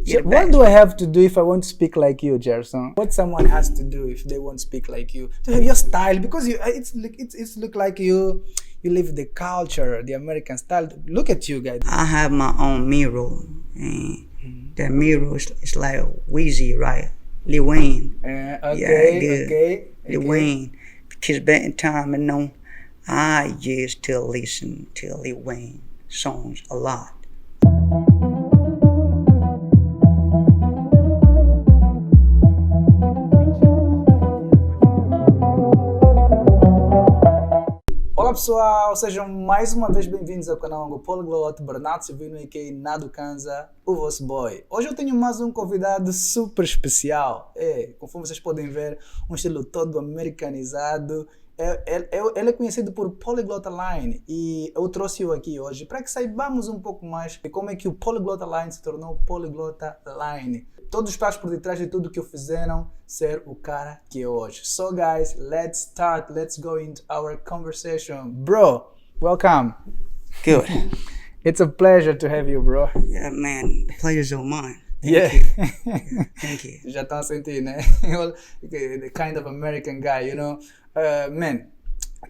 What do I have to do if I want to speak like you, Gerson? What someone has to do if they want to speak like you? To have your style, because it's look like you live the culture, the American style. Look at you guys. I have my own mirror, and that mirror is like Weezy, right? Lil Wayne. Lil Wayne. Because back in time, I used to listen to Lil Wayne songs a lot. Olá pessoal, sejam mais uma vez bem-vindos ao canal Angopolyglot Podcast, Nado Kanza, o vosso boy. Hoje eu tenho mais um convidado super especial. Conforme vocês podem ver, um estilo todo americanizado. Ele é conhecido por Poliglota Line e eu trouxe-o aqui hoje para que saibamos um pouco mais de como é que o Poliglota Line se tornou Poliglota Line. Todos os passos por detrás de tudo que o fizeram ser o cara que é hoje. So guys, let's start. Let's go into our conversation. Bro, welcome. Good. It's a pleasure to have you, bro. Yeah, man, the pleasure's all mine. Thank you. Já estão a sentir, né? The kind of American guy, you know. Man,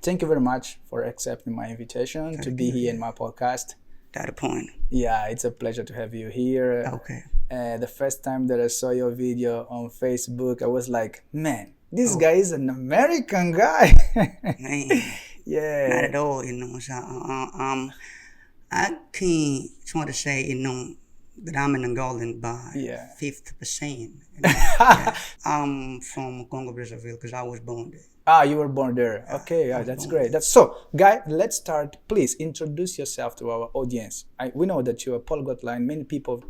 thank you very much for accepting my invitation to be here in my podcast. That a point. Yeah, it's a pleasure to have you here. Okay. The first time that I saw your video on Facebook, I was like, man, this guy is an American guy. Man, yeah. not at all, So, I can't try to say, that I'm an Angolan by 50%. I'm from Congo, Brazzaville, because I was born there. Ah, you were born there. Okay, that's great. So, guy, let's start. Please introduce yourself to our audience. We know that you're a Polyglot Line. Many people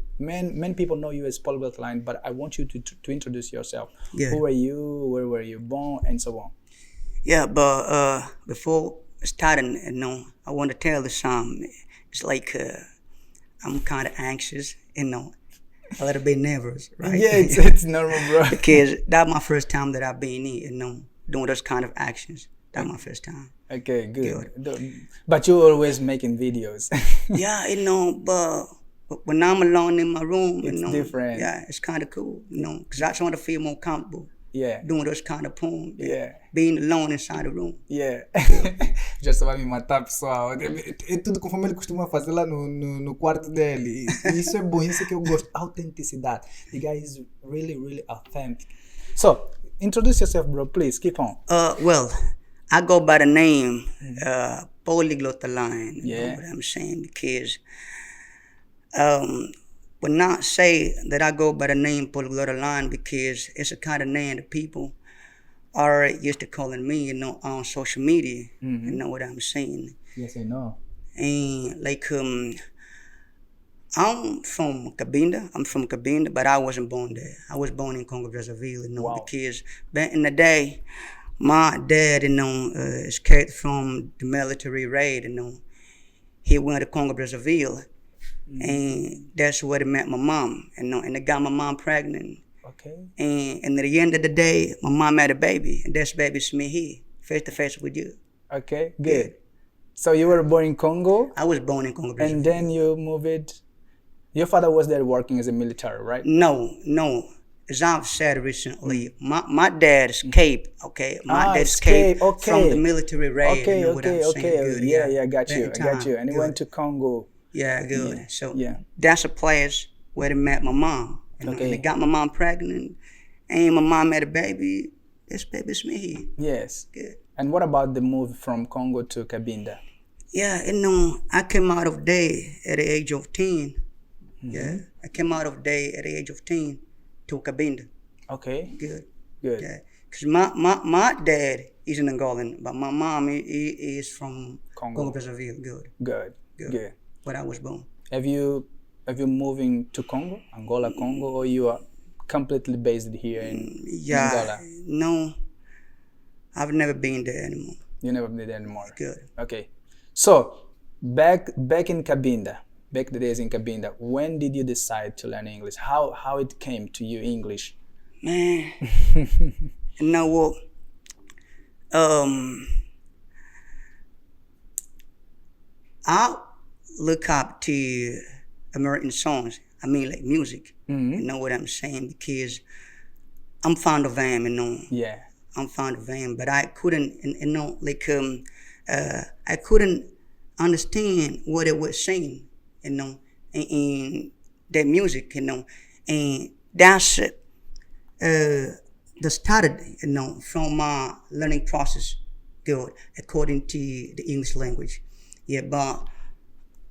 know you as Polyglot Line, but I want you to introduce yourself. Yeah. Who are you? Where were you born? And so on. Yeah, but before starting, I want to tell you something. It's like I'm kind of anxious, a little bit nervous, right? Yeah, it's normal, bro. Because that's my first time that I've been in, doing those kind of actions. That's my first time. Okay, good. But you're always making videos. Yeah, but when I'm alone in my room, it's different. Yeah, it's kind of cool, because I just want to feel more comfortable. Yeah. Doing those kind of poems. Yeah. Being alone inside the room. Yeah. Já só vai me matar, pessoal. É tudo conforme ele costuma fazer lá no quarto dele. E isso é bom, isso é que eu gosto. Autenticidade. The guy is really, really authentic. So, introduce yourself, bro. Please, keep on. Well, I go by the name Poliglota Line. You know what I'm saying? Because would not say that I go by the name Poliglota Line because it's a kind of name that people are used to calling me, on social media. You know what I'm saying? Yes, I know. And I'm from Cabinda, but I wasn't born there. I was born in Congo, Brazzaville, because back in the day, my dad, escaped from the military raid, He went to Congo, Brazzaville, and that's where he met my mom, and they got my mom pregnant. Okay. And at the end of the day, my mom had a baby, and this baby's me here, face to face with you. Okay, good. Yeah. So you were born in Congo? I was born in Congo, Brazzaville. And then you moved. Your father was there working as a military, right? No. As I've said recently, my dad escaped, okay? My dad escaped from the military raid. Okay. Good, yeah, I got you. And he went to Congo. Yeah, good. Yeah. So that's a place where they met my mom. And they got my mom pregnant, and my mom had a baby. This baby's me. Yes. Good. And what about the move from Congo to Cabinda? Yeah, I came out of there at the age of 10. Yeah, I came out of there at the age of 10 to Cabinda. Okay. Good. Yeah, because my dad is an Angolan, but my mom is from Congo, Brazzaville. Good. Where I was born. Have you moving to Congo, Angola, Congo, or you are completely based here in Angola? No, I've never been there anymore. You never been there anymore? Good. Okay. So, back in Cabinda, back the days in Cabinda, when did you decide to learn English? How it came to you, English? Man, you know what? I look up to American songs. I mean, like music. You know what I'm saying? Because I'm fond of him, you know. Yeah. I'm fond of him, but I couldn't, I couldn't understand what it was saying, you know, in that music, you know, and that's the started, you know, from my learning process, good, according to the English language. Yeah, but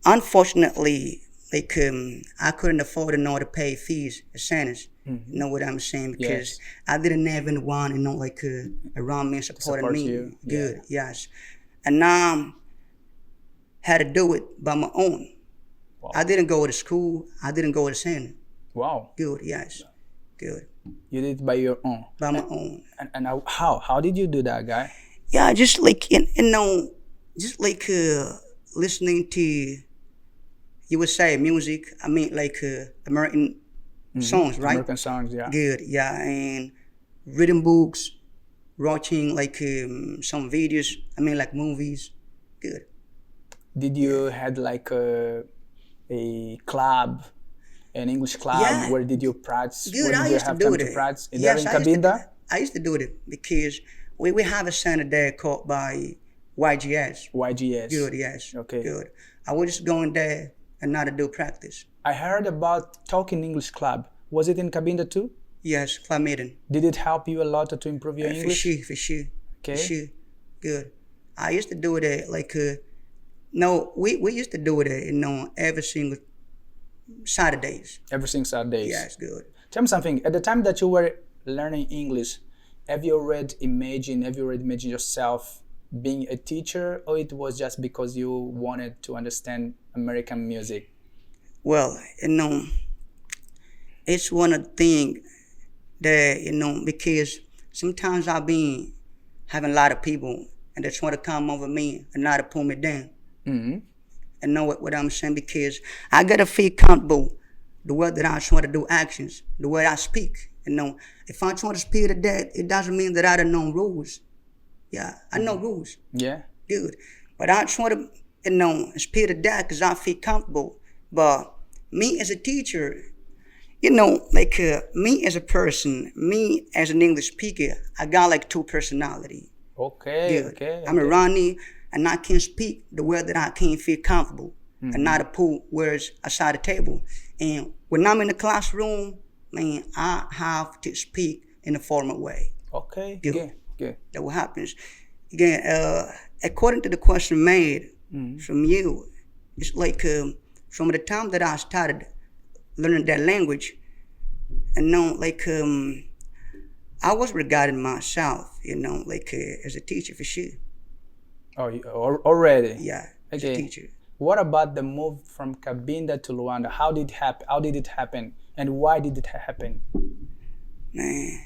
unfortunately, I couldn't afford to pay fees as sentence. You know what I'm saying? Because I didn't have anyone, you know, around me supporting me. You. Good, yes. And now had to do it by my own. Wow. I didn't go to school. I didn't go to center. Wow. Good, yes. Good. You did it by your own. By my own. And how? How did you do that, guy? Yeah, just listening to, you would say music. I mean, American songs, right? American songs, yeah. Good, yeah, and reading books, watching some videos. I mean, movies. Good. Did you had a club, an English club? Yeah. Where did you practice? Good, Where did I you used have to do time it. to practice? Yes, in Cabinda? I used to do it because we have a center there called by YGS. YGS. Good, yes. Okay. Good. I was just going there and not to do practice. I heard about Talking English Club. Was it in Cabinda too? Yes, club meeting. Did it help you a lot to improve your English? For sure. Okay. For sure. Good. I used to do it we used to do it, every single Saturdays. Every single Saturdays. Yes, good. Tell me something. At the time that you were learning English, have you already imagined yourself being a teacher, or it was just because you wanted to understand American music? Well, it's one of the things that, because sometimes I've been having a lot of people and they try to come over me and not to pull me down. Mm-hmm. And know what I'm saying? Because I got to feel comfortable the way that I try to do actions, the way I speak. If I try to speak to that, it doesn't mean that I don't know rules. Yeah, I know rules. Yeah. Good. But I try to, speak to that because I feel comfortable. But me as a teacher, me as a person, me as an English speaker, I got two personality. Okay, Good. okay. I'm a Ronnie, and I can speak the way that I can feel comfortable and not to pull words aside the table. And when I'm in the classroom, man, I have to speak in a formal way. Okay, Good. Good. That what happens. Again, according to the question made from you, it's from the time that I started learning that language, and I was regarding myself, as a teacher for sure. Oh, already? Yeah, as Okay. a teacher. What about the move from Cabinda to Luanda? How did it happen? And why did it happen? Man,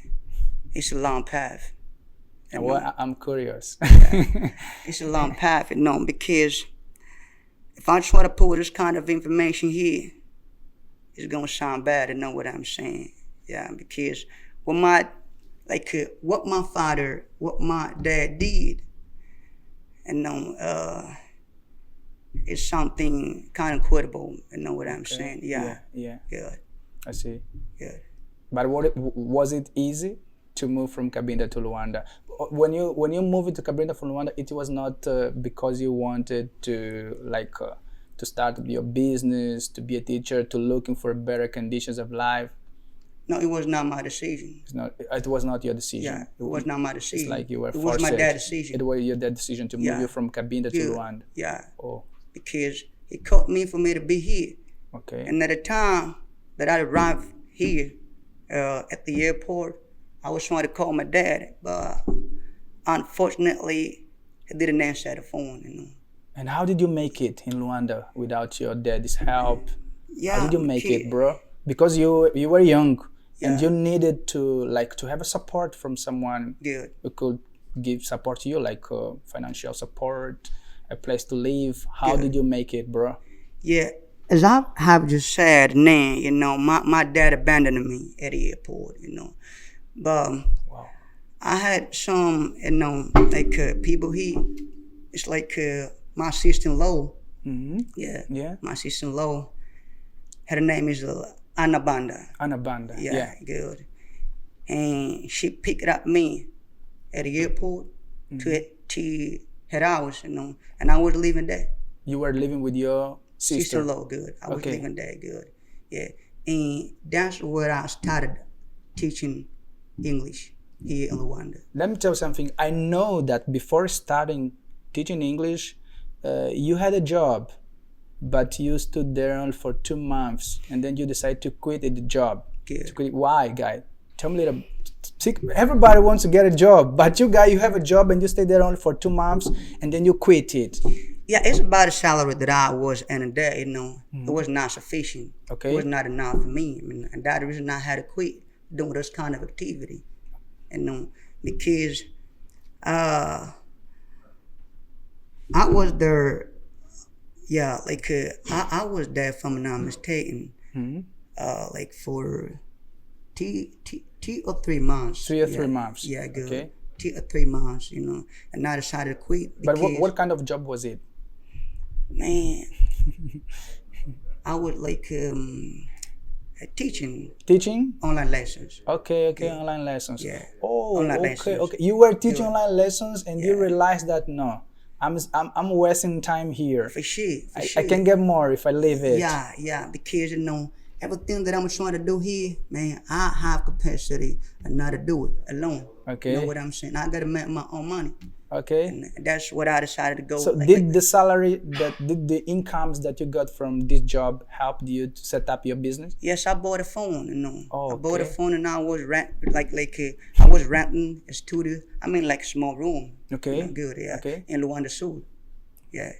it's a long path. Well, I'm curious. It's a long path, because if I try to pull this kind of information here, it's gonna sound bad, what I'm saying. Yeah, because what my father, what my dad did, it's something kind of quotable, what I'm saying. Yeah. Good. I see. Good. But was it easy to move from Cabinda to Luanda? When you moved to Cabinda from Luanda, it was not because you wanted to to start your business, to be a teacher, to looking for better conditions of life. No, it was not my decision. It was not your decision. Yeah, it was not my decision. It's like you were It forced. was my dad's decision. It was your dad's decision to move you from Cabinda to Luanda. Yeah. Oh, Because it caught me for me to be here. okay. And at the time that I arrived here at the airport, I was trying to call my dad, but unfortunately, he didn't answer the phone. And how did you make it in Luanda without your dad's help? Yeah. How did you make it, bro? Because you were young and Yeah. you needed to have a support from someone Good. who could give support to you, financial support, a place to live. How did you make it, bro? Yeah. As I have just said, my dad abandoned me at the airport, But Wow. I had some, people here. It's my sister-in-law. Mm-hmm. Yeah. Yeah. My sister-in-law. Her name is Anabanda. Yeah, good. And she picked up me at the airport to her house, and I was living there. You were living with your sister? Sister-in-law, good. I was living there, good. Yeah, and that's where I started teaching English here in Rwanda. Let me tell you something. I know that before starting teaching English, you had a job, but you stood there only for 2 months, and then you decided to quit the job. Good. Why, guy? Tell me a little. Everybody wants to get a job, but you have a job and you stay there only for 2 months, and then you quit it. Yeah, it's about the salary that I was earning there, It was not sufficient. Okay. It was not enough for me. And that's the reason I had to quit doing this kind of activity. Because I was there, I was there, if I'm not mistaken, for 2 or 3 months. 3 or 3 months. Yeah, good. Okay. 2 or 3 months, and I decided to quit. But what kind of job was it? Man, I was teaching. Teaching? Online lessons. Okay, online lessons. Yeah. Oh, online okay, lessons. okay. You were teaching online lessons, and you realized that no, I'm wasting time here. For sure. I can get more if I leave it. Yeah, because everything that I'm trying to do here, man, I have capacity not to do it alone. Okay. You know what I'm saying? I gotta make my own money. Okay. And that's what I decided to go. So did the incomes that you got from this job help you to set up your business? Yes, I bought a phone. Oh, I bought a okay. phone, and I was I was renting a studio. I mean, like a small room. Okay. Good. Yeah. Okay. In Luanda Sud. Yeah.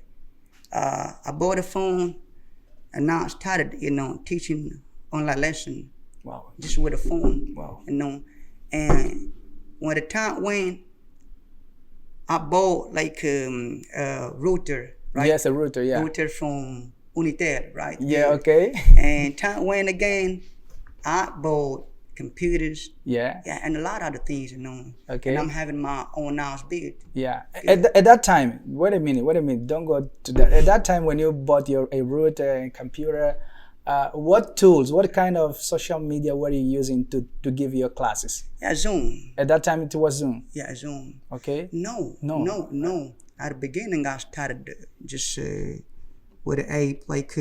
I bought a phone, and now I started, teaching online lesson. Wow. Just with a phone. Wow. And when the time went, I bought a router, right? Yes, a router, yeah. Router from Unitel, right? Yeah, okay. And time went again, I bought computers. Yeah. Yeah, and a lot of other things, Okay. And I'm having my own house built. Yeah. At that time, wait a minute. Don't go to that. At that time when you bought a router and computer, what tools, what kind of social media were you using to give your classes? Yeah, Zoom. At that time, it was Zoom. Yeah, Zoom. Okay. No. At the beginning, I started just with an app like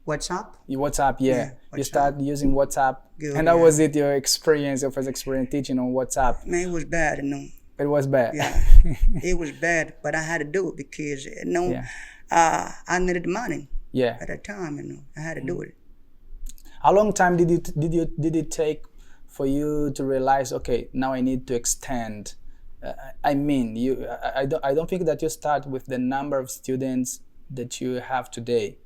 WhatsApp. WhatsApp, yeah. WhatsApp. You started using WhatsApp. Good, and how was it, your first experience teaching on WhatsApp? Man, it was bad, It was bad. Yeah, it was bad, but I had to do it because, I needed money. Yeah. At that time, I had to do it. How long time did it take for you to realize, okay, now I need to extend? I don't think that you start with the number of students that you have today.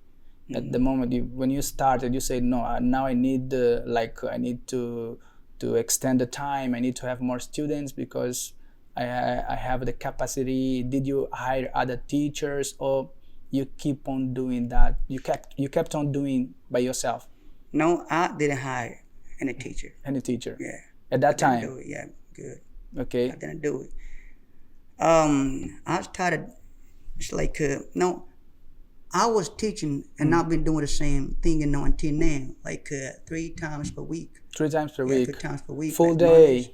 At the moment when you started, you said, no, now I need I need to extend the time. I need to have more students because I have the capacity. Did you hire other teachers, or you keep on doing that? You kept on doing by yourself? No, I didn't hire any teacher. Any teacher? Yeah. At that I didn't time? do it. Yeah, good. Okay. I didn't do it. I started, it's I was teaching, and I've been doing the same thing, until now, 3 times per week. 3 times per week? 3 times per week. Full day? Mondays.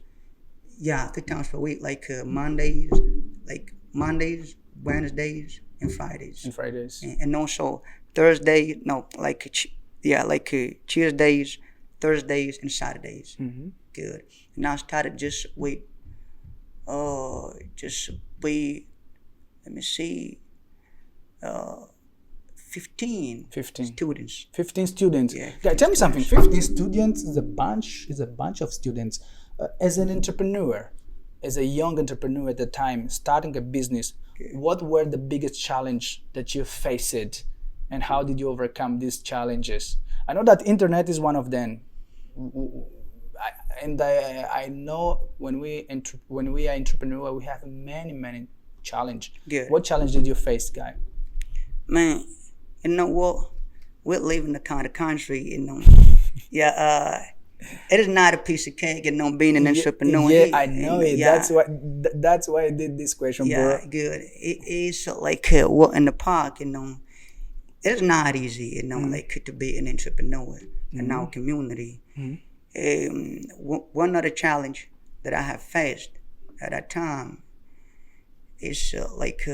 Yeah, 3 times per week, Mondays, Wednesdays, and Fridays. And Fridays. And also Thursday, Tuesdays, Thursdays, and Saturdays. Mm-hmm. Good. And I started just with, let me see, 15 students. 15 students. Yeah. Tell me something. 15 students is a bunch of students. As an entrepreneur, as a young entrepreneur at the time, starting a business, what were the biggest challenge that you faced, and how did you overcome these challenges? I know that internet is one of them. I know when we are entrepreneur, we have many challenge. Good. What challenge did you face, guy? Man, you know what? We're living the kind of country, it is not a piece of cake, being an entrepreneur. Yeah, I know it. Yeah. That's why I did this question, bro. Yeah, good. It is walk in the park, It's not easy, to be an entrepreneur. in our community. One other challenge that I have faced at that time is let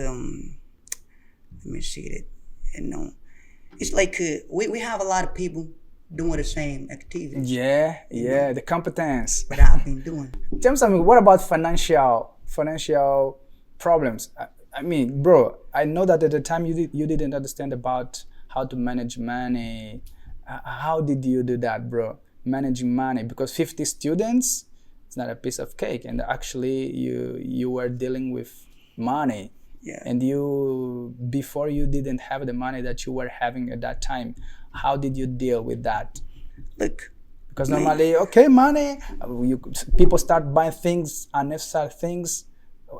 me see it. It's like we have a lot of people doing the same activities. Yeah, the competence. But I've been doing. Tell me something. What about financial problems? I mean, bro, I know that at the time you didn't understand about how to manage money. How did you do that, bro? Managing money, because 50 students, it's not a piece of cake, and actually you were dealing with money. Yeah. And before you didn't have the money that you were having at that time. How did you deal with that? Look, because normally, money, people start buying things, unnecessary things.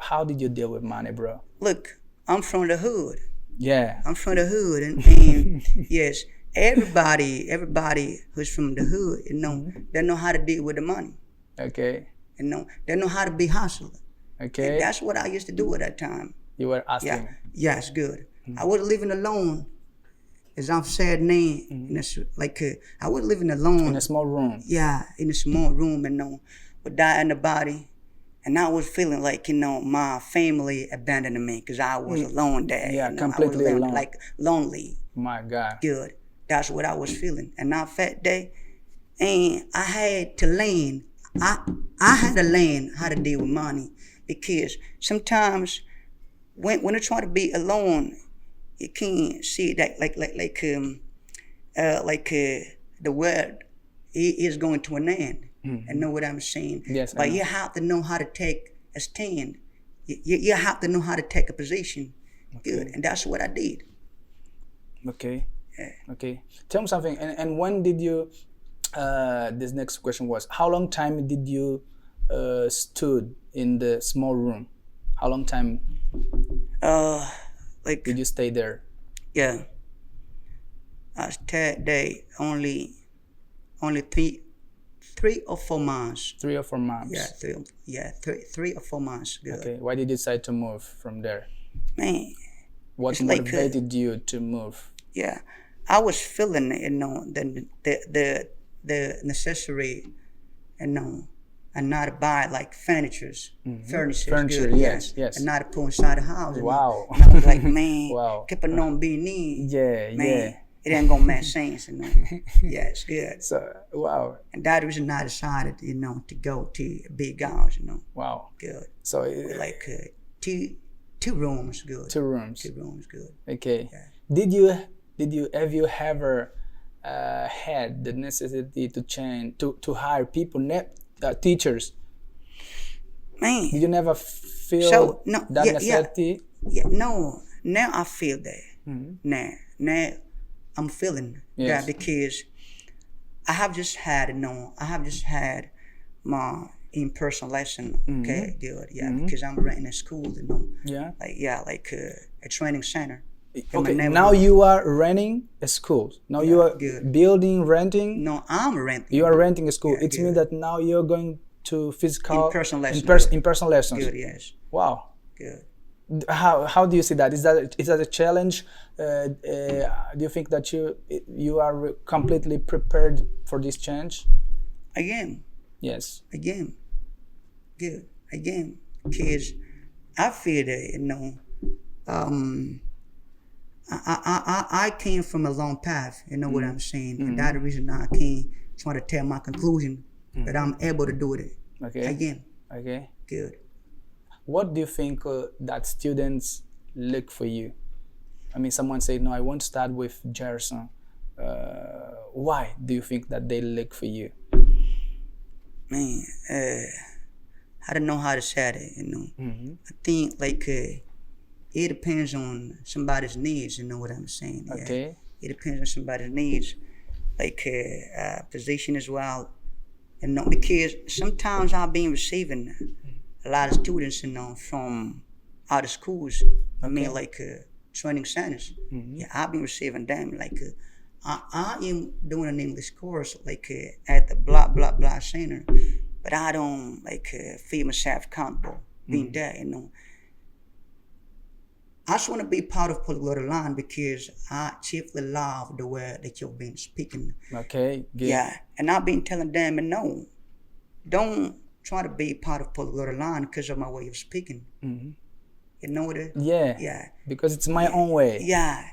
How did you deal with money, bro? Look, I'm from the hood. Yeah. I'm from the hood, and yes, everybody who's from the hood, they know how to deal with the money. Okay. They know how to be hustler. Okay. And that's what I used to do at that time. You were asking. Yeah, yes, good. I was living alone. As I've said, I was living alone. In a small room. Yeah, in a small room, without anybody. And I was feeling like, my family abandoned me because I was alone there. Yeah, completely alone. Like lonely. My God. Good. That's what I was feeling. And that fat day, and I had to learn. I had to learn how to deal with money, because sometimes when you try to be alone, you can't see that the world is going to an end. And know what I'm saying? Yes. But you have to know how to take a stand. You have to know how to take a position. Okay. Good. And that's what I did. Okay. Yeah. Okay. Tell me something. And when did you? This next question was: how long time did you stood in the small room? How long time? Did you stay there? Yeah. I stayed there only 3 or 4 months. 3 or 4 months. Yeah, three or 4 months. Good. Okay. Why did you decide to move from there? Man, what motivated you to move? Yeah, I was feeling, the necessary, and not buy like furniture, Furniture, good, yes. and not put inside the house. Wow. And I was like, man, wow. keep on being need. Yeah, man, yeah. It ain't gonna make sense, Yes, good. So, wow. And that reason I decided, to go to a big house, Wow. Good. So, like two rooms, good. 2 rooms. 2 rooms, good. Okay. Yeah. Have you ever had the necessity to change to hire people, teachers? Man, Did you never feel that necessity? Yeah, no. Now I feel that. Now I'm feeling that, because I have just had my in-person lesson. Okay, good. Yeah, because I'm renting a school. Yeah. Like a training center. Okay. Now you are renting a school. Now you are renting. No, I'm renting. You are renting a school. Yeah, it means that now you're going to physical in-person lessons. In-person lessons. Good. Yes. Wow. Good. How do you see that? Is that a challenge? Do you think that you are completely prepared for this change? Again. Yes. Again. Good. Again. Because I feel that, I came from a long path, what I'm saying? And that's the reason I can't try to tell my conclusion, but I'm able to do it. Okay. Again. Okay. Good. What do you think that students look for you? I mean, someone said, no, I want to start with Gerson. Why do you think that they look for you? Man, I don't know how to say it, I think, it depends on somebody's needs, what I'm saying? Yeah. Okay. It depends on somebody's needs, position as well. Because sometimes I've been receiving a lot of students, from other schools. I mean, training centers. Yeah, I've been receiving them. I am doing an English course, at the blah blah blah center, but I don't feel myself comfortable being there. I just want to be part of Polilgota Line because I chiefly love the way that you've been speaking. Okay, good. Yeah, and I've been telling them, no, don't try to be part of Polilgota Line because of my way of speaking. Mm-hmm. You know what? Yeah. Because it's my own way. Yeah,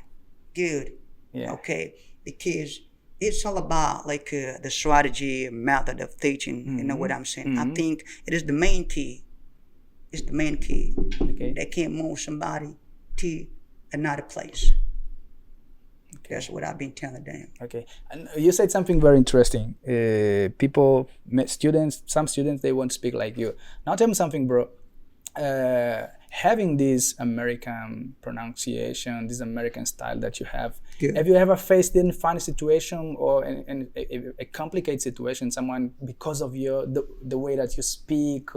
good. Yeah. Okay, because it's all about like the strategy, method of teaching. Mm-hmm. You know what I'm saying? Mm-hmm. I think it is the main key. It's the main key. Okay. That can move somebody to another place. Okay. That's what I've been telling them. Okay, and you said something very interesting. Some students, they won't speak like you. Now tell me something, bro. Having this American pronunciation, this American style that you have, have you ever faced any funny situation or a complicated situation, someone because of the way that you speak?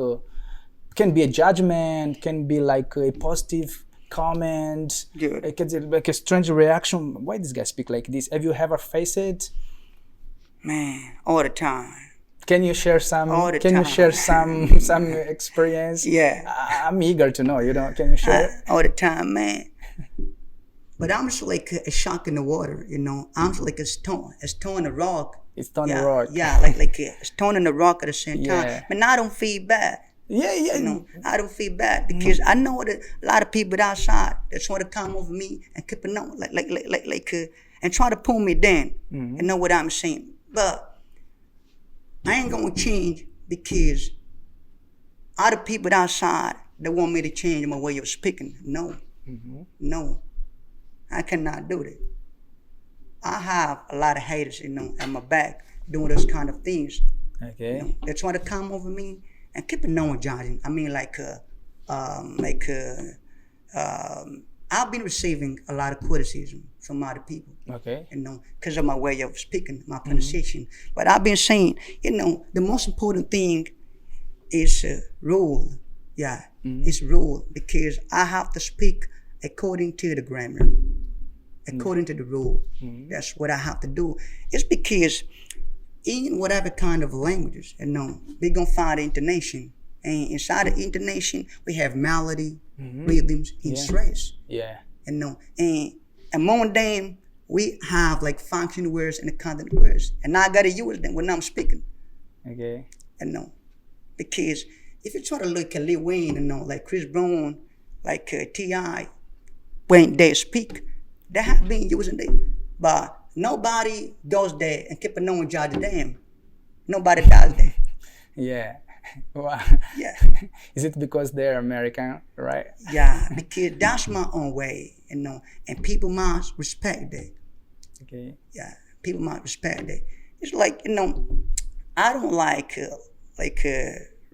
Can be a judgment, can be like a positive comment, it can be like a strange reaction. Why this guy speak like this? Have you ever faced it? Man, all the time. Can you share some? You share some experience? Yeah, I'm eager to know. Can you share? All the time, man. But I'm just like a shock in the water. I'm just like a stone in the rock. It's stone in the rock. Yeah, like a stone in the rock at the same time. But I don't feel bad. Yeah. I don't feel bad because I know that a lot of people outside that try to come over me and keep it on, and try to pull me down. Mm-hmm. You know what I'm saying? But I ain't gonna change because other people outside that want me to change my way of speaking. No, no, I cannot do that. I have a lot of haters, at my back doing those kind of things. Okay. They try to come over me and keep it on judging. I mean, I've been receiving a lot of criticism from other people. Okay. Because of my way of speaking, my pronunciation. But I've been saying, the most important thing is rule. Yeah, it's rule because I have to speak according to the grammar, according to the rule. That's what I have to do. It's because in whatever kind of languages, we're gonna find intonation. And inside the intonation, we have melody, rhythms, and stress. Yeah. And among them, we have like function words and the content words. And I gotta use them when I'm speaking. Okay. Because if you try to look at Lil Wayne, like Chris Brown, like T.I., when they speak, they have been using it. But nobody goes there and keep on and judge them. Nobody does that. Yeah. Wow. Yeah. Is it because they're American, right? Yeah, because that's my own way, and people must respect that. Okay. Yeah, people must respect that. It's like, I don't like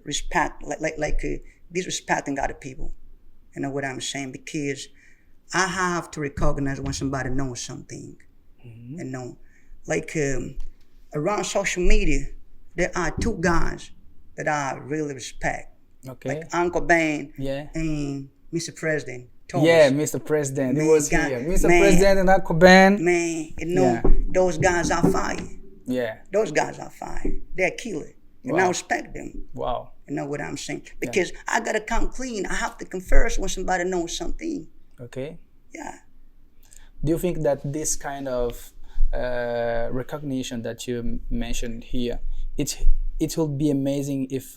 respect, disrespecting other people. You know what I'm saying? Because I have to recognize when somebody knows something. Around social media, there are two guys that I really respect. Okay. Like Uncle Ben and Mr. President. Thomas. Yeah, Mr. President. He was here. Mr. Man, President and Uncle Ben. Man, those guys are fire. Yeah. Those guys are fire. They're killer. And I respect them. Wow. You know what I'm saying? Because I gotta come clean. I have to converse when somebody knows something. Okay. Yeah. Do you think that this kind of recognition that you mentioned here, it will be amazing if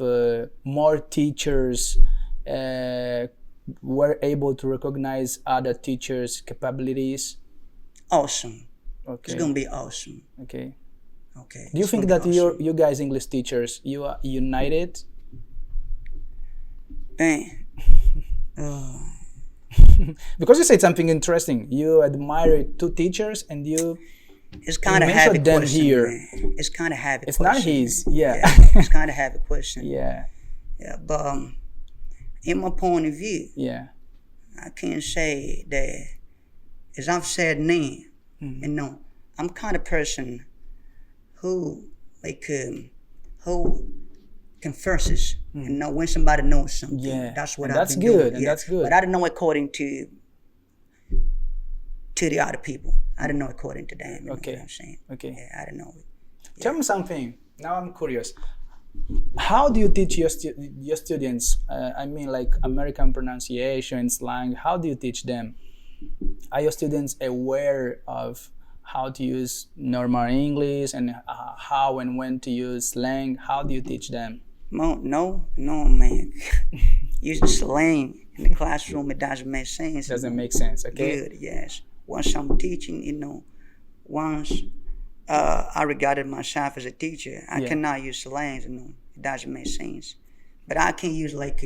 more teachers were able to recognize other teachers' capabilities? Awesome. Okay. It's gonna be awesome. Okay. Okay. Do you think that awesome. you guys English teachers, you are united? Dang. Because you said something interesting. You admire two teachers and you. It's kind of heavy question, here. Man. It's kind of heavy. It's question, not his. Man. Yeah. It's kind of heavy question. Yeah. Yeah, but in my point of view, I can say that, as I've said now, I'm kind of person who who converses. When somebody knows something. Yeah. That's what I've been good. doing. And that's good. But I don't know according to the other people. I don't know according to them. You know what I'm saying? Okay. Yeah, I don't know. Tell me something. Now I'm curious. How do you teach your students? I mean, like American pronunciation, slang. How do you teach them? Are your students aware of how to use normal English and how and when to use slang? How do you teach them? No, man. Using slang in the classroom, it doesn't make sense. Doesn't make sense, okay? Good, yes. Once I'm teaching, once I regarded myself as a teacher, I cannot use slangs, it doesn't make sense. But I can use like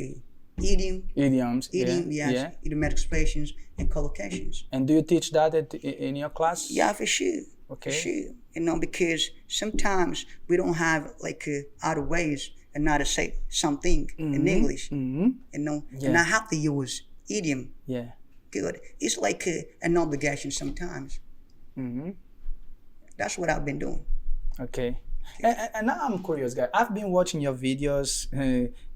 idioms, idiomatic expressions, and collocations. And do you teach that in your class? Yeah, for sure. Okay. For sure. Because sometimes we don't have like other ways and not to say something in English. Mm-hmm. And I have to use idiom. Yeah. Good. It's like an obligation sometimes. Mm-hmm. That's what I've been doing. Okay. And now I'm curious, guys. I've been watching your videos.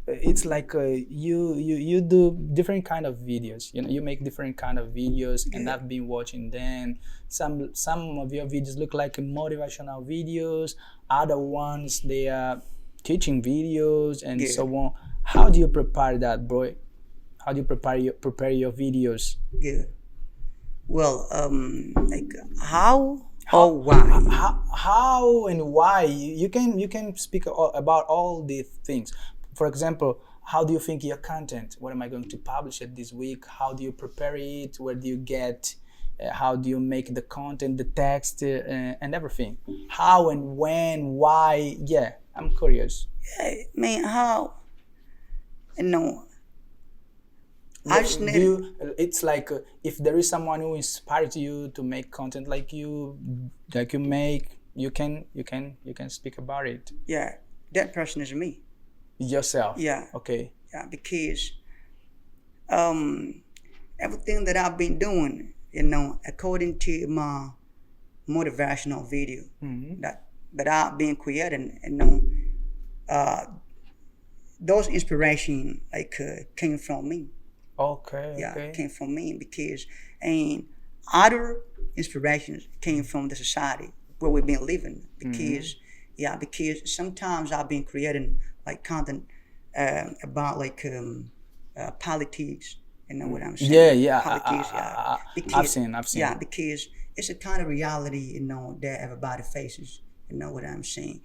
It's like you do different kind of videos. You make different kind of videos, and I've been watching them. Some of your videos look like motivational videos. Other ones, they are teaching videos and so on. How do you prepare that, bro? How do you prepare your videos? Good. Well, like how or why? How and why? You can speak about all these things. For example, how do you think your content? What am I going to publish it this week? How do you prepare it? Where do you get? How do you make the content, the text, and everything? How and when? Why? Yeah, I'm curious. Yeah, man, how? I just it's like if there is someone who inspires you to make content like you make, you can speak about it. Yeah, that person is me. Yourself. Yeah. Okay. Yeah, because everything that I've been doing, according to my motivational video that I've been creating, those inspiration came from me. Okay. Yeah, okay. Came from me because other inspirations came from the society where we've been living. Because because sometimes I've been creating like content about like politics. You know what I'm saying? Yeah. Politics. I've seen. Yeah, because it's a kind of reality that everybody faces. You know what I'm saying?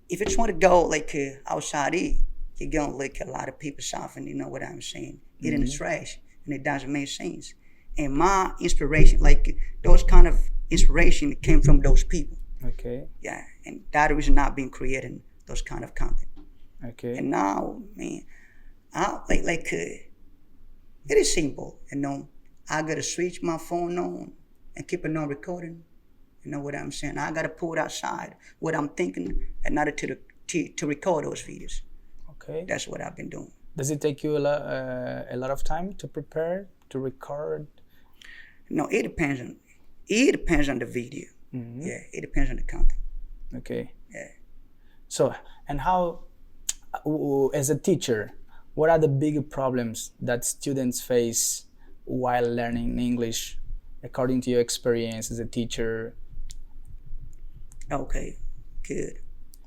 If you want to go like outside it, you're gonna look at a lot of people suffering. You know what I'm saying? Get in the trash, and it doesn't make sense. And my inspiration, like those kind of inspiration, came from those people. Okay. Yeah, and that reason I've been creating those kind of content. Okay. And now, man, it is simple. I gotta switch my phone on and keep it on recording. You know what I'm saying? I gotta put outside what I'm thinking in order to record those videos. Okay. That's what I've been doing. Does it take you a lot of time to prepare, to record? No, it depends on the video. Mm-hmm. Yeah, it depends on the content. Okay. Yeah. So, and how, as a teacher, what are the big problems that students face while learning English, according to your experience as a teacher? Okay, good.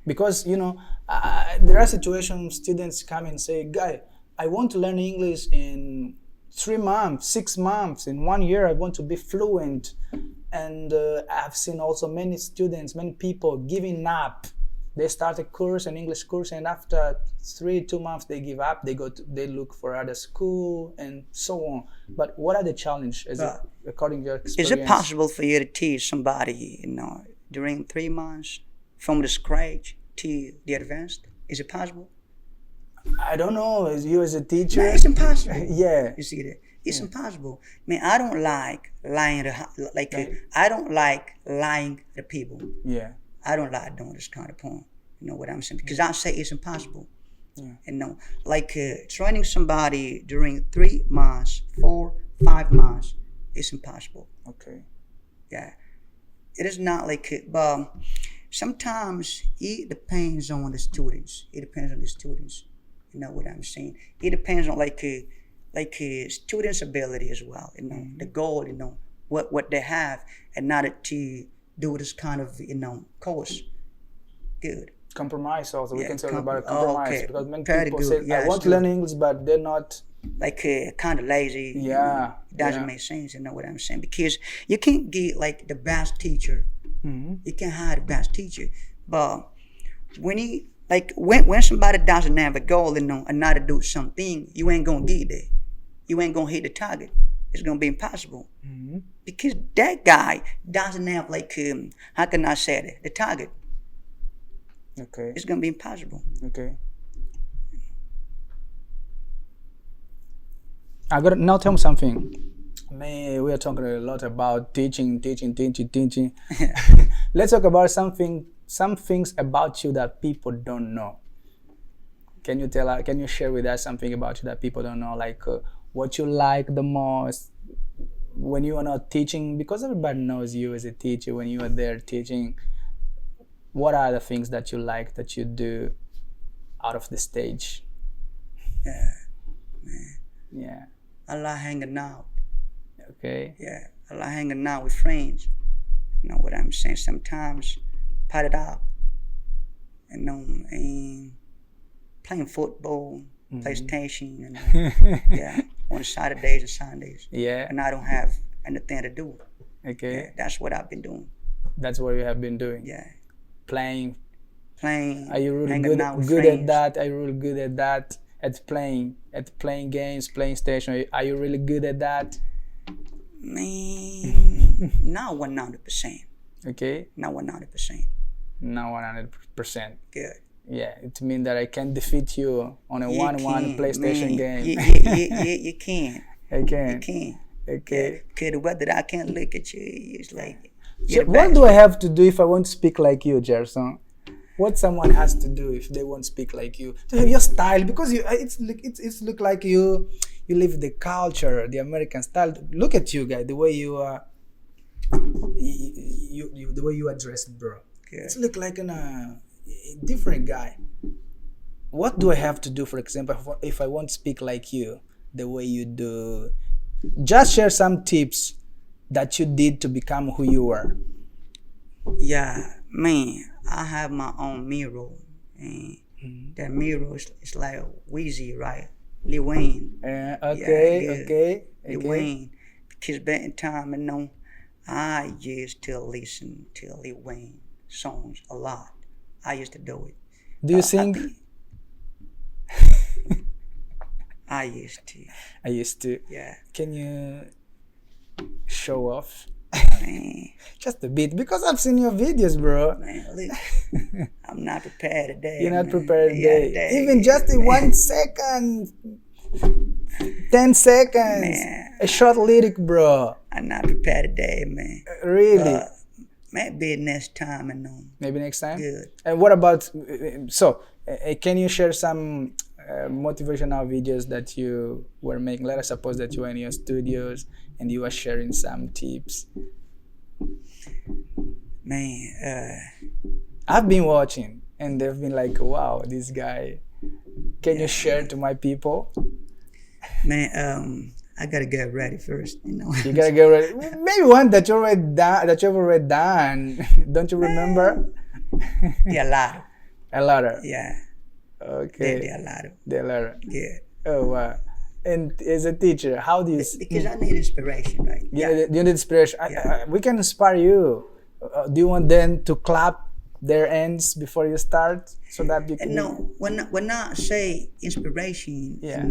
Because, there are situations students come and say, guy, I want to learn English in 3 months, 6 months, in 1 year, I want to be fluent. And I've seen also many people giving up. They start an English course, and after 2 months, they give up. They look for other school and so on. But what are the challenges, according to your experience? Is it possible for you to teach somebody, during 3 months, from the scratch to the advanced? Is it possible? I don't know. As you as a teacher, no, it's impossible. Yeah, you see that? It's impossible. Man, I don't like lying I don't like lying to people. Yeah, I don't like doing this kind of porn. You know what I'm saying? Because I say it's impossible. Yeah. Training somebody during 3 months, 4, 5 months, it's impossible. Okay. Yeah. It is not but sometimes it depends on the students. It depends on the students. You know what I'm saying? It depends on students' ability as well. The goal. What they have in order to do this kind of course. Good. Compromise also. We Yeah, can talk about a compromise okay. because many Very people good. say, Yeah, I want to learn English, but they're not. Like kind of lazy. Yeah. It doesn't make sense. You know what I'm saying? Because you can't get like the best teacher. You can't hire the best teacher. But when when somebody doesn't have a goal and not to do something, you ain't gonna get there. You ain't gonna hit the target. It's gonna be impossible. Because that guy doesn't have how can I say that? The target. Okay. It's gonna be impossible. Okay. Now tell me something. Man, we are talking a lot about teaching. Let's talk about some things about you that people don't know. Can you share with us something about you that people don't know? Like what you like the most when you are not teaching, because everybody knows you as a teacher when you are there teaching. What are the things that you like that you do out of the stage? Yeah, man. Yeah. I like hanging out. Okay. Yeah, I like hanging out with friends. You know what I'm saying? Sometimes pat it up. And playing football, PlayStation, yeah, on Saturdays and Sundays. Yeah. And I don't have anything to do. Okay. Yeah, that's what I've been doing. That's what you have been doing. Yeah. Playing. Are you really good at that? Are you really good at that? At playing games, playing station. Are you really good at that? Man, not 100%. Okay. Not 100%. Not 100%. Good. Yeah, it means that I can defeat you on a 1-1 PlayStation game. You can. I can. You can. Okay. Because whether I can't look at you, it's like. So what do I have to do if I want to speak like you, Gerson? What someone has to do if they want to speak like you to have your style, because it's look like you live the culture, the American style. Look at you, guy, the way you are, the way you are dressed, bro. Good. It's look like a different guy. What do I have to do, for example, if I want to speak like you, the way you do? Just share some tips that you did to become who you were. Yeah, man, I have my own mirror, and that mirror is like Weezy, right? Lil Wayne. Okay. Lil Wayne. Because back in time, I used to listen to Lil Wayne songs a lot. I used to do it. Do you sing? I used to. I used to. Yeah. Can you show off? Man. Just a bit, because I've seen your videos, bro. Man, look, I'm not prepared today. You're not man. prepared today. Yeah, Even just in 1 second, 10 seconds, man. A short lyric, bro. I'm not prepared today, man. Really? Maybe next time, Maybe next time? Good. And what about, can you share some motivational videos that you were making? Let us suppose that you were in your studios and you were sharing some tips. Man, I've been watching and they've been like, wow, this guy. Can you share to my people? Man, I gotta get ready first, You gotta get ready. Maybe one that you've already done. Don't you remember? Yeah, A lot. Yeah. Okay. They're a lot. Yeah. Oh wow. And as a teacher, how do you? Because I need inspiration, right? You need inspiration. We can inspire you. Do you want them to clap their hands before you start, so that you can? No, when I say inspiration, it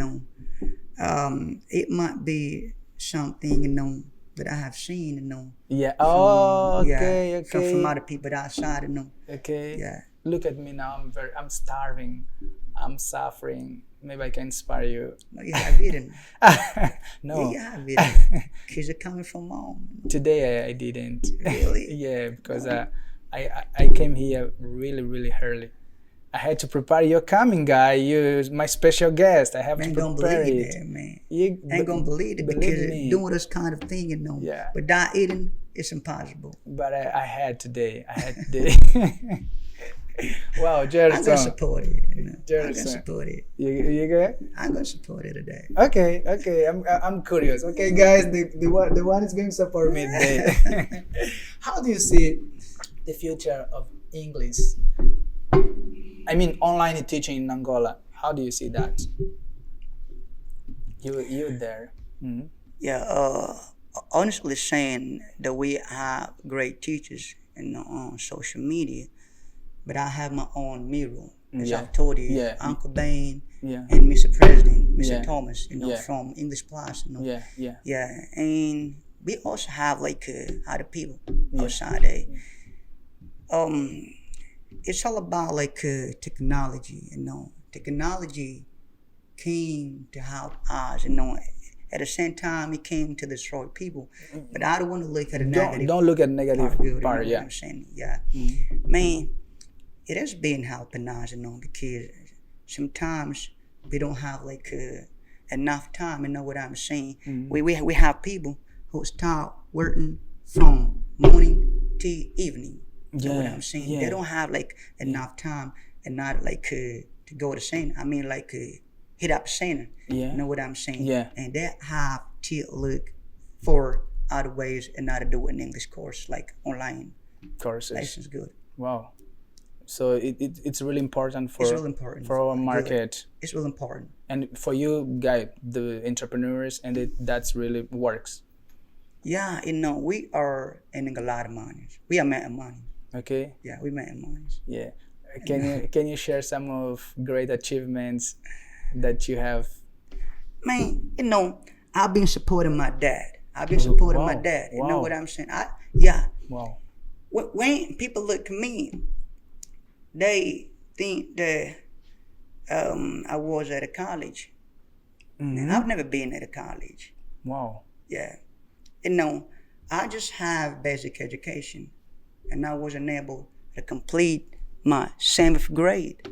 might be something that I have seen, Yeah. Oh, okay. From other people outside, Okay. Yeah. Look at me now. I'm starving. I'm suffering. Maybe I can inspire you. No, you have eaten. No. Yeah, you have eaten. Kids are coming from home. Today I didn't. Really? Yeah, because I came here really, really early. I had to prepare your coming, guy. You're my special guest. I have to prepare it. That, man. You ain't gonna believe it, because doing this kind of thing, Yeah. Without eating, it's impossible. But I had today. Wow, Jerson. I'm gonna support it. I'm Jerson. gonna support it. You good? I'm gonna support it today. Okay. I'm curious. Okay, guys, the one is going to support me today. How do you see the future of English? I mean, online teaching in Angola. How do you see that? You there? Mm-hmm. Yeah, honestly saying that we have great teachers on social media, but I have my own mirror. As I told you, Uncle Ben and Mr. President, Mr. Thomas, from English class, and we also have like other people outside there. It's all about like technology, Technology came to help us, At the same time, it came to destroy people. But I don't want to look at the negative. Don't look at negative part. What I'm saying? Yeah, man, it has been helping us, because sometimes we don't have like enough time. You know what I'm saying? We have people who start working from morning to evening. You know what I'm saying? They don't have like enough time and not like to go to center. I mean like hit up center. You know what I'm saying? Yeah. And they have to look for other ways and not to do an English course like online courses. Lessons good. Wow. So it's really important for our market. It's really important. And for you guys, the entrepreneurs, and that's really works. Yeah, we are earning a lot of money. We are making money. Okay. Yeah, we making money. Yeah. Can you share some of great achievements that you have? Man, I've been supporting my dad. My dad. You know what I'm saying? Wow. When people look at me, they think that I was at a college. And I've never been at a college. Wow. Yeah. I just have basic education, and I wasn't able to complete my 7th grade.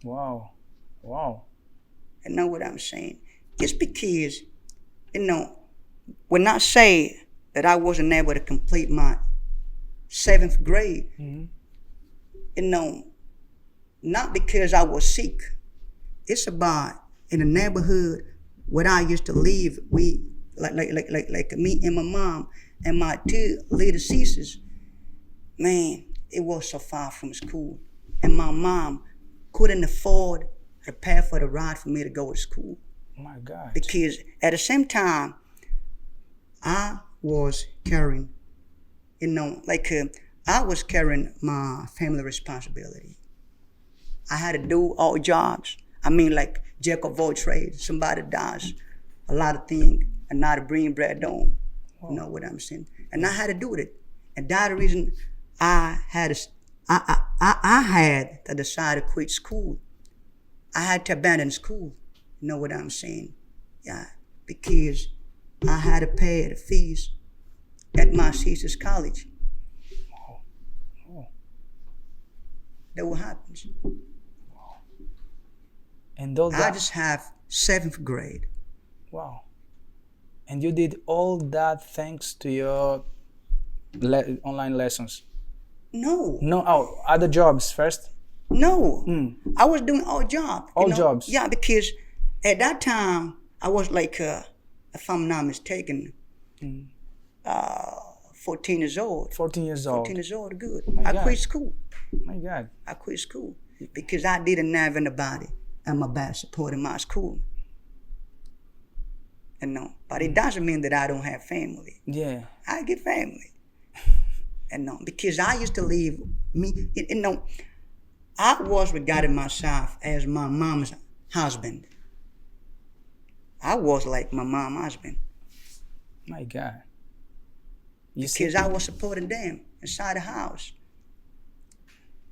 Wow. Wow. You know what I'm saying? It's because, when I say that I wasn't able to complete my 7th grade, not because I was sick. It's about in the neighborhood where I used to live. We like me and my mom and my 2 little sisters. Man, it was so far from school, and my mom couldn't afford to pay for the ride for me to go to school. Oh my God! Because at the same time, I was carrying, I was carrying my family responsibility. I had to do all jobs. I mean, like jack of all trades. Somebody does a lot of things and not to bring bread home. You know what I'm saying? And I had to do it. And that's the reason I had to decide to quit school. I had to abandon school. You know what I'm saying? Yeah, because I had to pay the fees at my sister's college. That what happens. And I just have 7th grade. Wow. And you did all that thanks to your online lessons? No. Other jobs first? No. I was doing all jobs. All jobs? Yeah, because at that time, I was like, if I'm not mistaken, 14 years old. 14 years old. 14 years old, good. I quit school. My God. I quit school because I didn't have anybody at my back supporting my school. But it doesn't mean that I don't have family. Yeah. I get family. Because I used to leave me, I was regarding myself as my mom's husband. I was like my mom's husband. My God. Because I was supporting them inside the house.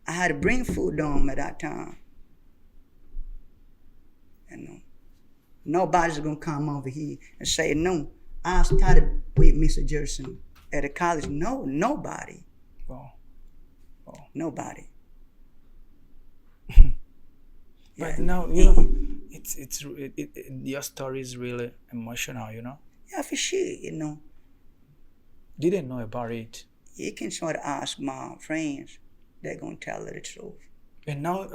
I had to bring food home at that time. Nobody's gonna come over here and say, no, I started with Mr. Jerson at a college. No, nobody. Wow. Nobody. But now, your story is really emotional, Yeah, for sure, Didn't know about it. You can sort of ask my friends. They're going to tell you the truth. And now,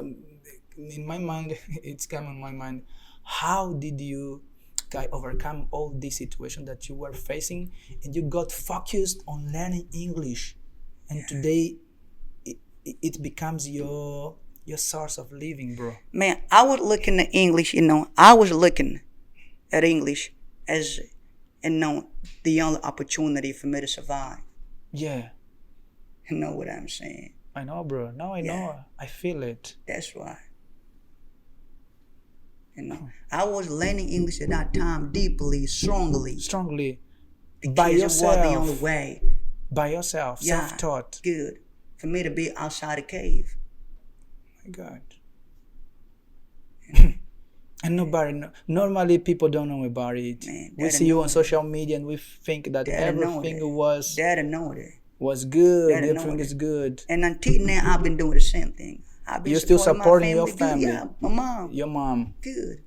in my mind, it's come in my mind, how did you overcome all this situation that you were facing, and you got focused on learning English, and today it becomes your your source of living, bro. Man, I was looking at English, I was looking at English as, the only opportunity for me to survive. Yeah. You know what I'm saying? I know, bro. Now I know. I feel it. That's right. I was learning English at that time deeply, strongly. By yourself. It was the only way. By yourself. Yeah, Self-taught. good. For me to be outside the cave. My God. And nobody normally people don't know about it. Man, we see you on social media and we think that everything was good. Everything is good. And until now, I've been doing the same thing. You're still supporting your family. Yeah, my mom. Your mom. Good.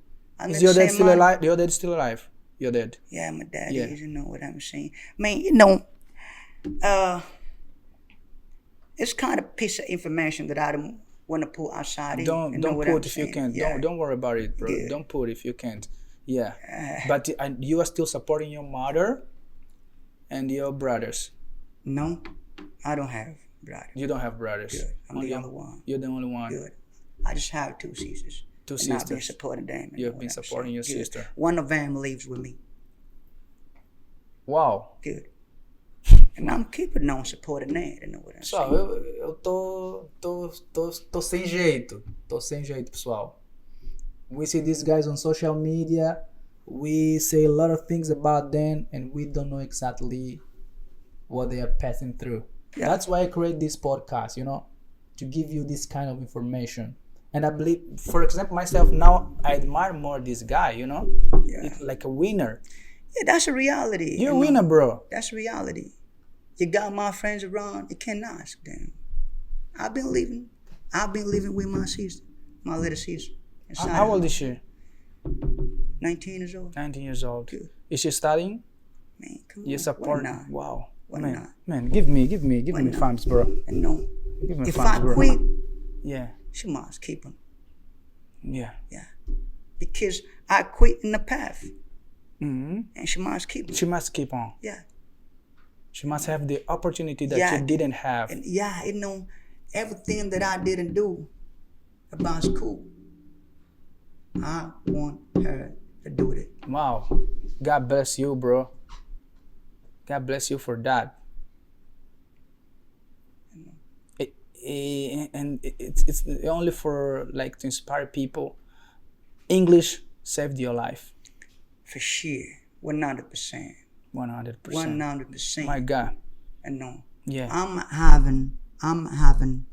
Is your dad still alive? Your dad still alive? Your dad? Yeah, my dad is. You know what I'm saying? Man, it's kind of piece of information that I don't want to put outside. Don't put if you can't. Yeah. Don't worry about it, bro. Good. Don't put if you can't. Yeah. But you are still supporting your mother and your brothers. No, I don't have brothers. You don't have brothers. Good. I'm the only one. You're the only one. Good. I just have two sisters. I've been supporting them. You've been supporting your sister. One of them lives with me. Wow. Good. And I'm keeping on supporting that. You know what I'm saying? Pessoal, eu tô sem jeito. Tô sem jeito, pessoal. We see these guys on social media. We say a lot of things about them and we don't know exactly what they are passing through. Yeah. That's why I create this podcast, to give you this kind of information. And I believe, for example, myself now, I admire more this guy, Yeah. It's like a winner. Yeah, that's a reality. You're a winner, bro. That's reality. You got my friends around, you can't ask them. I've been living with my sister, my little sister. How old is she? 19 years old. 19 years old. Good. Is she studying? Man, come You on. support? Why not? Wow. Why not? Man, give me funds, bro. No. Give me if funds, I bro. quit, she must keep them. Yeah. Yeah. Because I quit in the path. Mm-hmm. And she must keep them. She must keep on. Yeah. She must have the opportunity that you didn't have. And everything that I didn't do about school, I want her to do it. Wow. God bless you, bro. God bless you for that. And it's only for to inspire people. English saved your life. For sure. 100%. 100%. My God. Yeah. I'm having I'm having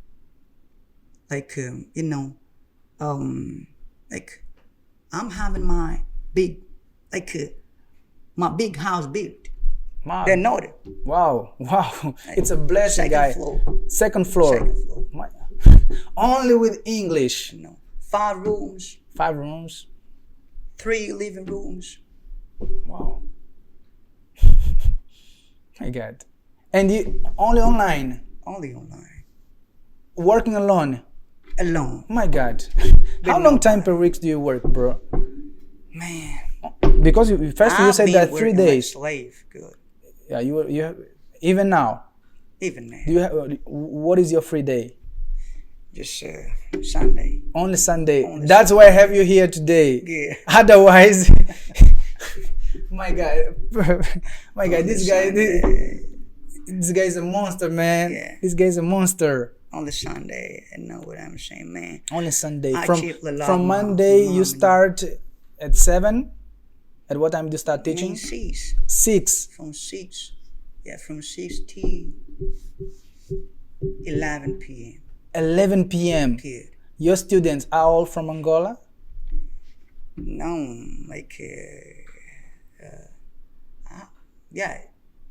my big my big house built. Wow. They know it. Wow. It's a blessing, guy. Second floor. Only with English. 5 rooms. 5 rooms. 3 living rooms. Wow. My God. And you only online? Only online. Working alone? Alone. My God. How long time per week do you work, bro? Man. Because you said that 3 days. Like slave. Good. Yeah, you have, even now. Even now. Do you have, what is your free day? Just Sunday. Only Sunday. That's why I have you here today. Yeah. Otherwise, my God, this guy is a monster, man. Yeah. This guy is a monster. Only Sunday. I know what I'm saying, man. Only Sunday. I From Monday, you start at 7. At what time do you start teaching? 6. 6. From 6. Yeah, from 6 to 11 p.m. 11 p.m. Good. Your students are all from Angola? No,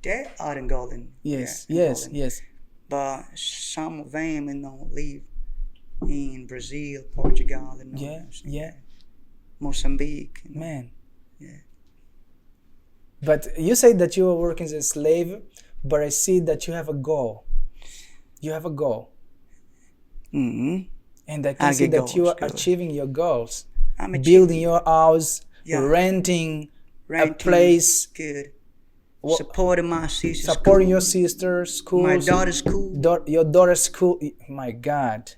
they are Angolan. Yes, yeah, Angolan. Yes. But some of them, live in Brazil, Portugal, Mozambique. Man. Yeah. But you say that you are working as a slave, but I see that you have a goal. You have a goal. Mm-hmm. And I can see that goals, you are achieving your goals. Building your house, renting a place. Good. Supporting my sisters. Supporting your sister's school. My daughter's school. Your daughter's school. My God.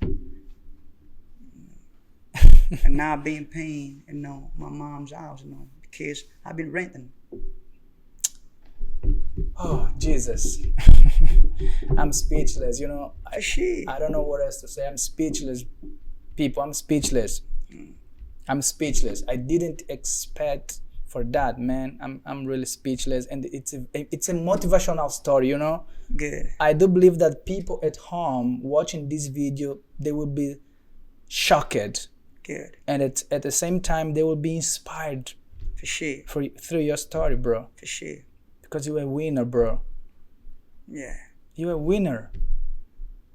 And now I've been paying, my mom's house, because I've been renting. Oh, Jesus. I'm speechless, I don't know what else to say. I'm speechless, people. I'm speechless. I'm speechless. I didn't expect for that, man. I'm really speechless, and it's a motivational story, Good. I do believe that people at home watching this video, they will be shocked. Good. And at the same time, they will be inspired. For sure. Through your story, bro. For sure. Because you're a winner, bro. Yeah. You're a winner.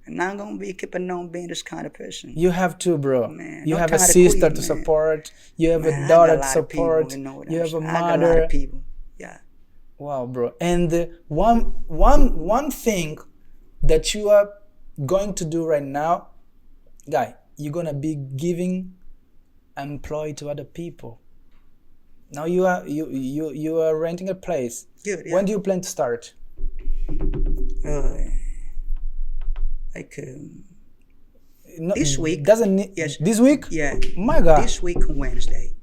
And I'm gonna keeping on being this kind of person. You have to, bro. Man, you no have a time to sister quit, to man. support. You have Man, a daughter to I got a lot of people, support. you know what You I'm have a saying? I got a lot mother. of people. Yeah. Wow, bro. And one thing that you are going to do right now, guy, you're gonna be giving employ to other people. Now you are renting a place. Good. Yeah. When do you plan to start? No, this week. Doesn't need, Yes. This week? Yeah. My God. This week on Wednesday.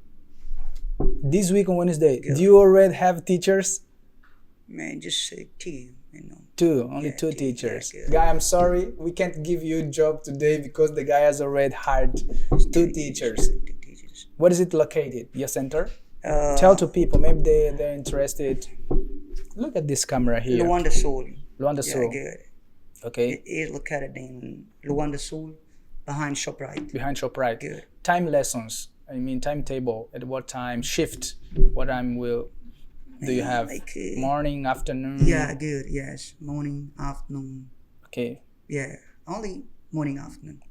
This week on Wednesday. Good. Do you already have teachers? Man, just two, Two, only Yeah, two two, teachers. yeah, good. Guy, I'm sorry, we can't give you a job today because the guy has already hired two teachers. Two teachers. What is it located? Your center? Tell to people, maybe they're interested. Look at this camera here. Luanda Sul. Luanda Yeah, Sul. good. Okay, It is located in Luanda Sul, behind ShopRite. behind ShopRite. Good. Time lessons. Timetable. At what time? Shift. What time do you have? Morning, afternoon? Yeah, good. Yes, morning, afternoon. Okay. Yeah, only morning, afternoon.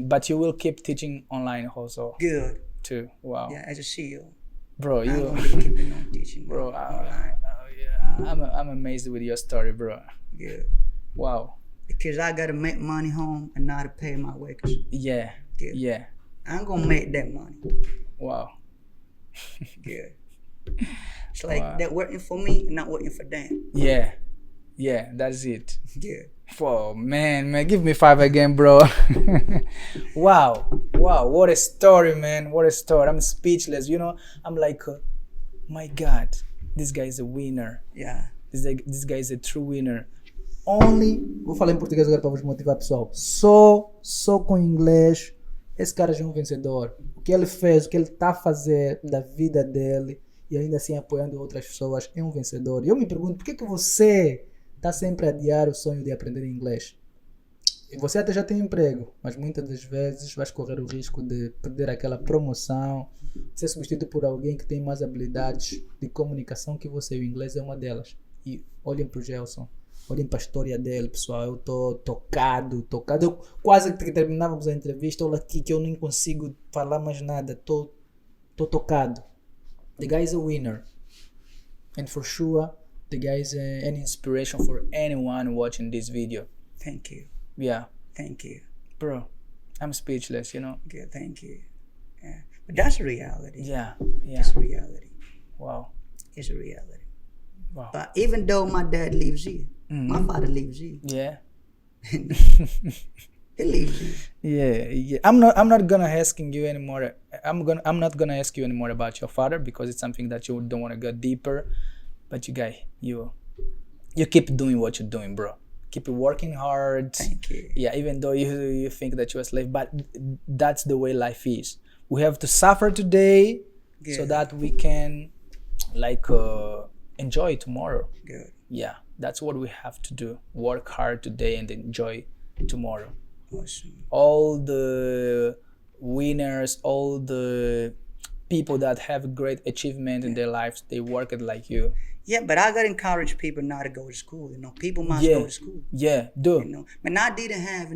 But you will keep teaching online also Good. too. Wow. Yeah, as a CEO. Bro, I'm you. gonna be keeping on teaching. Bro, online. I'm amazed with your story, bro. Good. Wow. Because I gotta make money home and not to pay my workers. Yeah. Good. Yeah. I'm gonna make that money. Wow. Good. It's like Wow. they're working for me and not working for them. Yeah. Yeah, that's it. Good. Whoa, man, give me 5 again, bro. Wow, what a story, man. What a story. I'm speechless. I'm like, my God, this guy is a winner. Yeah. This guy is a true winner. Vou falar em português agora para vos motivar, pessoal. Só com inglês, esse cara já é um vencedor. O que ele fez, o que ele está a fazer da vida dele e ainda assim apoiando outras pessoas, é um vencedor. E eu me pergunto, por que você está sempre a adiar o sonho de aprender inglês? E você até já tem emprego, mas muitas das vezes vais correr o risco de perder aquela promoção, de ser substituído por alguém que tem mais habilidades de comunicação que você. O inglês é uma delas. E olhem para o Gelson, olhem para a história dele, pessoal. Eu estou tocado. Eu quase que terminávamos a entrevista, olha aqui que eu nem consigo falar mais nada. Estou tocado. The guy is a winner. And for sure, the guy is an inspiration for anyone watching this video. Thank you. Yeah. Thank you. Bro, I'm speechless, Good. Thank you. Yeah. But that's a reality. Yeah. It's a reality. Wow. It's a reality. Wow. But even though my dad lives here, my father lives here. Yeah. He lives here. Yeah. I'm not gonna asking you anymore. I'm not gonna ask you anymore about your father because it's something that you don't want to go deeper. But you keep doing what you're doing, bro. Keep working hard. Thank you. Yeah, even though you think that you're a slave, but that's the way life is. We have to suffer today so that we can enjoy tomorrow. Good. Yeah, that's what we have to do. Work hard today and enjoy tomorrow. Awesome. All the winners, all the people that have great achievement in their lives, they work it like you. Yeah, but I gotta encourage people not to go to school. People must go to school. Yeah, do. But I didn't have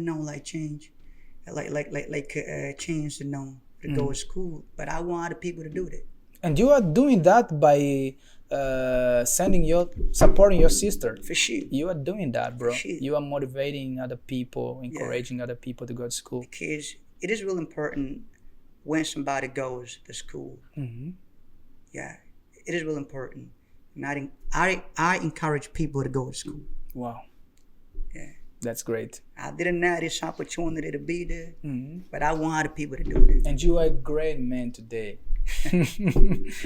change, change to go to school. But I wanted people to do that. And you are doing that by supporting your sister. For sure. You are doing that, bro. For sure. You are motivating other people, encouraging other people to go to school. Because it is real important when somebody goes to school. Mm-hmm. Yeah, it is real important. And I encourage people to go to school. Wow. Yeah. That's great. I didn't have this opportunity to be there, but I want other people to do it. And you are a great man today.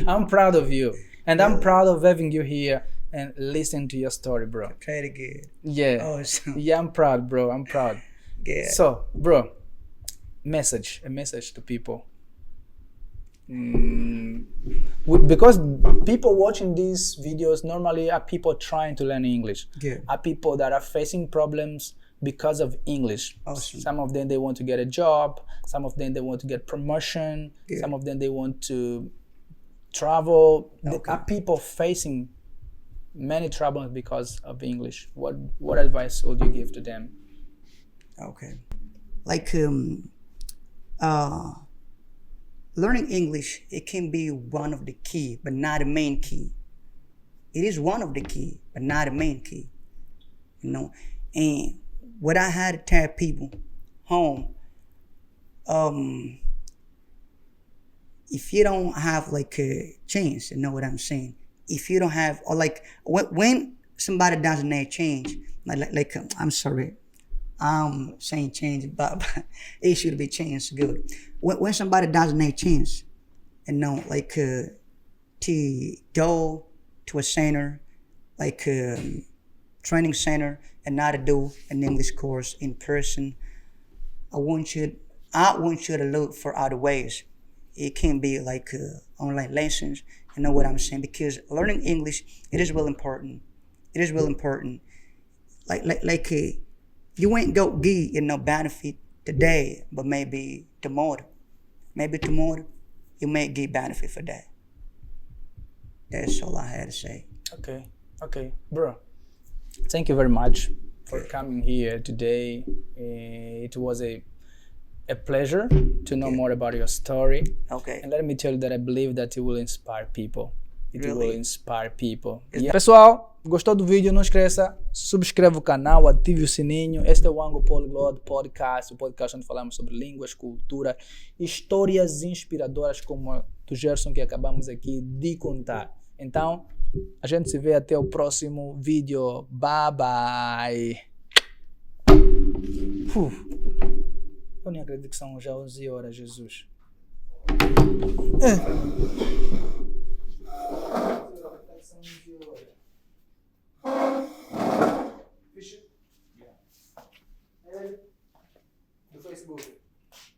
I'm proud of you. And I'm proud of having you here and listening to your story, bro. Pretty good. Yeah. Awesome. Yeah, I'm proud, bro. I'm proud. Yeah. So, bro, a message to people. Because people watching these videos normally are people trying to learn English. Yeah. Are people that are facing problems because of English. Awesome. Some of them they want to get a job. Some of them they want to get promotion. Yeah. Some of them they want to travel. Okay. There are people facing many troubles because of English. What advice would you give to them? Okay. Like learning English, it can be one of the key, but not the main key. It is one of the key, but not the main key. You know, and what I had to tell people home, if you don't have like a chance, you know what I'm saying? If you don't have, or like when somebody doesn't have change, like I'm sorry, I'm saying change, but it should be changed good. When somebody doesn't have chance, you know, like to go to a center, like training center, and not to do an English course in person, I want you to look for other ways. It can be like online lessons, you know what I'm saying? Because learning English, it is real important. It is real important. Like you ain't go get, you know, benefit today, but maybe tomorrow. Maybe tomorrow, you may get benefit for that. That's all I had to say. Okay, bro. Thank you very much for coming here today. It was a pleasure to know more about your story. Okay. And let me tell you that I believe that it will inspire people. It Really? will inspire people. Yeah. Pessoal, gostou do vídeo? Não esqueça, subscreva o canal, ative o sininho. Este é o Angopolyglot Podcast, o podcast onde falamos sobre línguas, cultura, histórias inspiradoras como a do Gerson que acabamos aqui de contar. Então, a gente se vê até o próximo vídeo. Bye bye. Eu nem acredito que são já 11 horas, Jesus.